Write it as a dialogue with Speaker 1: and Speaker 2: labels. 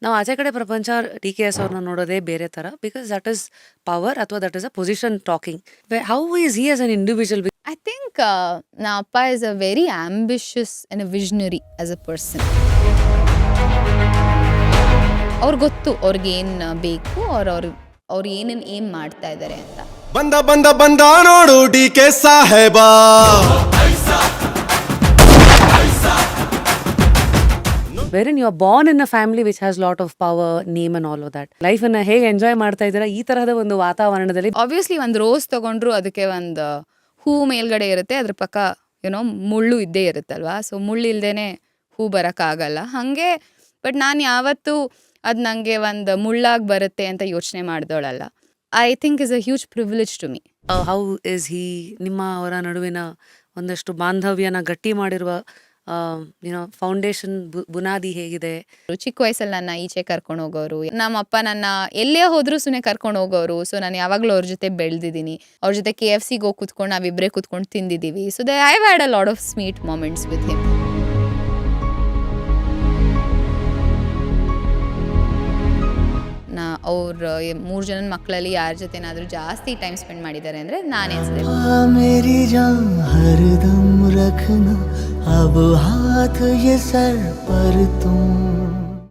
Speaker 1: ನಾವು ಆಚೆ ಕಡೆ ಪ್ರಪಂಚ ಡಿ ಕೆ ಎಸ್ ಅವ್ರನ್ನ ನೋಡೋದೇ ಬೇರೆ ಥರ, ಬಿಕಾಸ್ ದಟ್ ಇಸ್ ಪವರ್ ಅಥವಾ that is a position talking. How is he as an individual?
Speaker 2: I think na appa is a very ambitious and a visionary as a person. ಅವ್ರಿಗೆ ಗೊತ್ತು ಅವ್ರಿಗೇನು ಬೇಕು, ಅವ್ರು ಏನೇನು ಏಮ್ ಮಾಡ್ತಾ ಇದ್ದಾರೆ ಅಂತ.
Speaker 3: ಬಂದ ಬಂದ ಬಂದ ನೋಡು D K Saheb.
Speaker 1: Wherein you are born in a family which has lot of power, name and all of that. ಲೈಫನ್ನು ಹೇಗೆ ಎಂಜಾಯ್ ಮಾಡ್ತಾ ಇದ್ದೀರಾ ಈ ತರಹದ ಒಂದು ವಾತಾವರಣದಲ್ಲಿ?
Speaker 2: ಆಬ್ವಿಯಸ್ಲಿ ಒಂದು ರೋಸ್ ತೊಗೊಂಡ್ರು ಅದಕ್ಕೆ ಒಂದು ಹೂ ಮೇಲ್ಗಡೆ ಇರುತ್ತೆ, ಅದ್ರ ಪಕ್ಕ ಏನೋ ಮುಳ್ಳು ಇದ್ದೇ ಇರುತ್ತಲ್ವಾ. ಸೊ ಮುಳ್ಳು ಇಲ್ದೇ ಹೂ ಬರೋಕ್ಕಾಗಲ್ಲ ಹಾಗೆ. ಬಟ್ ನಾನು ಯಾವತ್ತೂ ಅದು ನನಗೆ ಒಂದು ಮುಳ್ಳಾಗಿ ಬರುತ್ತೆ ಅಂತ ಯೋಚನೆ ಮಾಡಿದವಳಲ್ಲ. I think is a huge privilege to me.
Speaker 1: How is he? ನಿಮ್ಮ ಅವರ ನಡುವಿನ ಒಂದಷ್ಟು ಬಾಂಧವ್ಯನ ಗಟ್ಟಿ ಮಾಡಿರುವ ಫೌಂಡೇಶನ್ ಬುನಾದಿ ಹೇಗಿದೆ?
Speaker 2: ಚಿಕ್ಕ ವಯಸ್ಸಲ್ಲಿ ನನ್ನ ಈಚೆ ಕರ್ಕೊಂಡು ಹೋಗೋರು, ನಮ್ಮಪ್ಪ ನನ್ನ ಎಲ್ಲೇ ಹೋದರೂ ಸುಮ್ಮನೆ ಕರ್ಕೊಂಡು ಹೋಗೋರು. ಸೊ ನಾನು ಯಾವಾಗಲೂ ಅವ್ರ ಜೊತೆ ಬೆಳೆದಿದ್ದೀನಿ. ಅವ್ರ ಜೊತೆ KFCಗೆ ಹೋಗಿ ಕೂತ್ಕೊಂಡು ನಾವಿಬ್ಬರೇ ಕೂತ್ಕೊಂಡು ತಿಂದಿದ್ದೀವಿ. So I have had a lot of sweet moments with him. ಅವ್ರ 3 ಜನ ಮಕ್ಕಳಲ್ಲಿ ಯಾರ ಜೊತೆನಾದರೂ ಜಾಸ್ತಿ ಟೈಮ್ ಸ್ಪೆಂಡ್ ಮಾಡಿದ್ದಾರೆ ಅಂದರೆ ನಾನೇ ಅನ್ಸುತ್ತೆ.
Speaker 4: मेरी जान हरदम रखना अब हाथ ये सर पर तुम